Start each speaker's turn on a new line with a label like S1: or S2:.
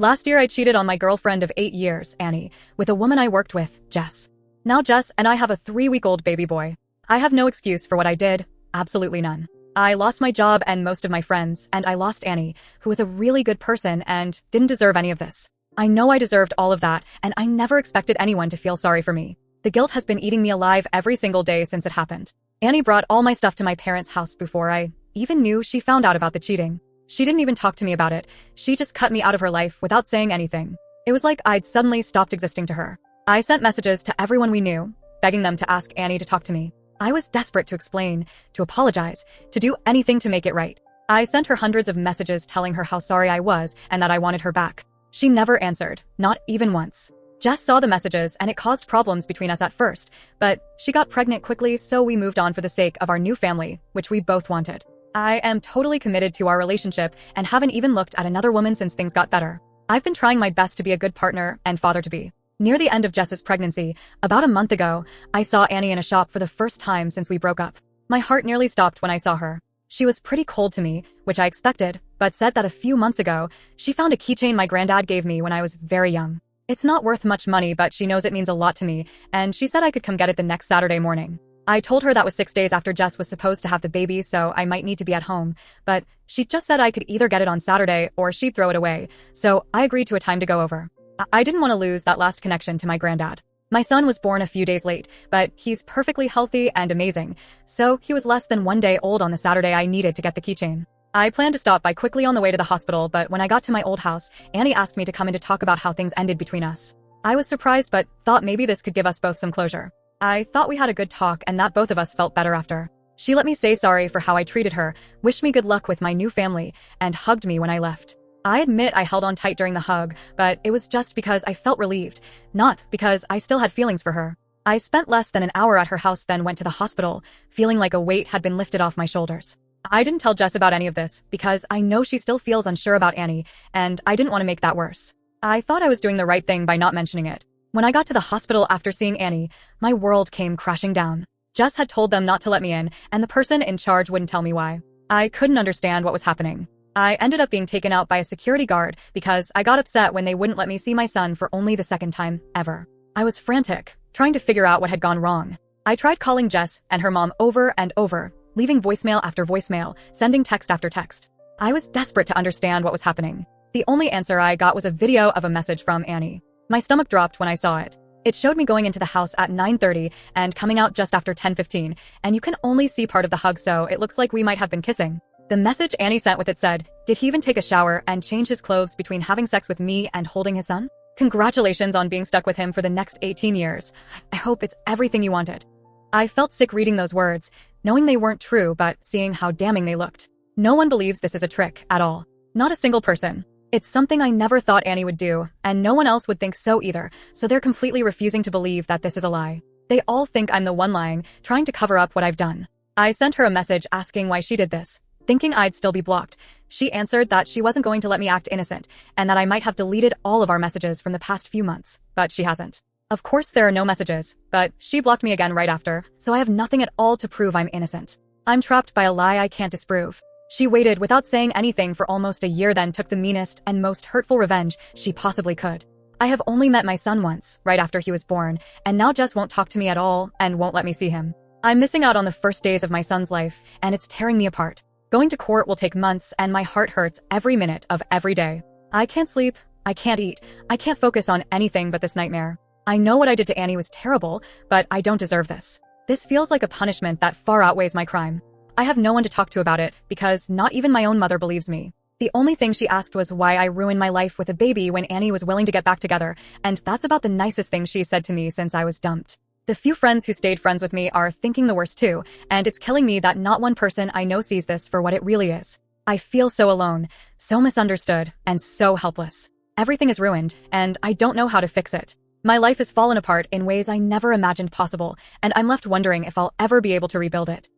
S1: Last year I cheated on my girlfriend of 8 years, Annie, with a woman I worked with, Jess. Now Jess and I have a 3-week-old baby boy. I have no excuse for what I did, absolutely none. I lost my job and most of my friends, and I lost Annie, who was a really good person and didn't deserve any of this. I know I deserved all of that, and I never expected anyone to feel sorry for me. The guilt has been eating me alive every single day since it happened. Annie brought all my stuff to my parents' house before I even knew she found out about the cheating. She didn't even talk to me about it. She just cut me out of her life without saying anything. It was like I'd suddenly stopped existing to her. I sent messages to everyone we knew, begging them to ask Annie to talk to me. I was desperate to explain, to apologize, to do anything to make it right. I sent her hundreds of messages telling her how sorry I was and that I wanted her back. She never answered, not even once. Jess saw the messages and it caused problems between us at first, but she got pregnant quickly, so we moved on for the sake of our new family, which we both wanted. I am totally committed to our relationship and haven't even looked at another woman since things got better. I've been trying my best to be a good partner and father-to-be. Near the end of Jess's pregnancy, about a month ago, I saw Annie in a shop for the first time since we broke up. My heart nearly stopped when I saw her. She was pretty cold to me, which I expected, but said that a few months ago, she found a keychain my granddad gave me when I was very young. It's not worth much money, but she knows it means a lot to me, and she said I could come get it the next Saturday morning. I told her that was 6 days after Jess was supposed to have the baby, so I might need to be at home, but she just said I could either get it on Saturday or she'd throw it away, so I agreed to a time to go over. I didn't want to lose that last connection to my granddad. My son was born a few days late, but he's perfectly healthy and amazing, so he was less than 1 day old on the Saturday I needed to get the keychain. I planned to stop by quickly on the way to the hospital, but when I got to my old house, Annie asked me to come in to talk about how things ended between us. I was surprised, but thought maybe this could give us both some closure. I thought we had a good talk and that both of us felt better after. She let me say sorry for how I treated her, wished me good luck with my new family, and hugged me when I left. I admit I held on tight during the hug, but it was just because I felt relieved, not because I still had feelings for her. I spent less than an hour at her house, then went to the hospital, feeling like a weight had been lifted off my shoulders. I didn't tell Jess about any of this because I know she still feels unsure about Annie, and I didn't want to make that worse. I thought I was doing the right thing by not mentioning it. When I got to the hospital after seeing Annie, my world came crashing down. Jess had told them not to let me in, and the person in charge wouldn't tell me why. I couldn't understand what was happening. I ended up being taken out by a security guard because I got upset when they wouldn't let me see my son for only the second time ever. I was frantic, trying to figure out what had gone wrong. I tried calling Jess and her mom over and over, leaving voicemail after voicemail, sending text after text. I was desperate to understand what was happening. The only answer I got was a video of a message from Annie. My stomach dropped when I saw it. It showed me going into the house at 9:30 and coming out just after 10:15, and you can only see part of the hug, so it looks like we might have been kissing. The message Annie sent with it said, "Did he even take a shower and change his clothes between having sex with me and holding his son? Congratulations on being stuck with him for the next 18 years. I hope it's everything you wanted." I felt sick reading those words, knowing they weren't true, but seeing how damning they looked. No one believes this is a trick at all. Not a single person. It's something I never thought Annie would do, and no one else would think so either, so they're completely refusing to believe that this is a lie. They all think I'm the one lying, trying to cover up what I've done. I sent her a message asking why she did this, thinking I'd still be blocked. She answered that she wasn't going to let me act innocent, and that I might have deleted all of our messages from the past few months, but she hasn't. Of course there are no messages, but she blocked me again right after, so I have nothing at all to prove I'm innocent. I'm trapped by a lie I can't disprove. She waited without saying anything for almost a year, then took the meanest and most hurtful revenge she possibly could. I have only met my son once, right after he was born, and now Jess won't talk to me at all and won't let me see him. I'm missing out on the first days of my son's life, and it's tearing me apart. Going to court will take months, and my heart hurts every minute of every day. I can't sleep, I can't eat, I can't focus on anything but this nightmare. I know what I did to Annie was terrible, but I don't deserve this. This feels like a punishment that far outweighs my crime. I have no one to talk to about it because not even my own mother believes me. The only thing she asked was why I ruined my life with a baby when Annie was willing to get back together, and that's about the nicest thing she said to me since I was dumped. The few friends who stayed friends with me are thinking the worst too, and it's killing me that not one person I know sees this for what it really is. I feel so alone, so misunderstood, and so helpless. Everything is ruined, and I don't know how to fix it. My life has fallen apart in ways I never imagined possible, and I'm left wondering if I'll ever be able to rebuild it.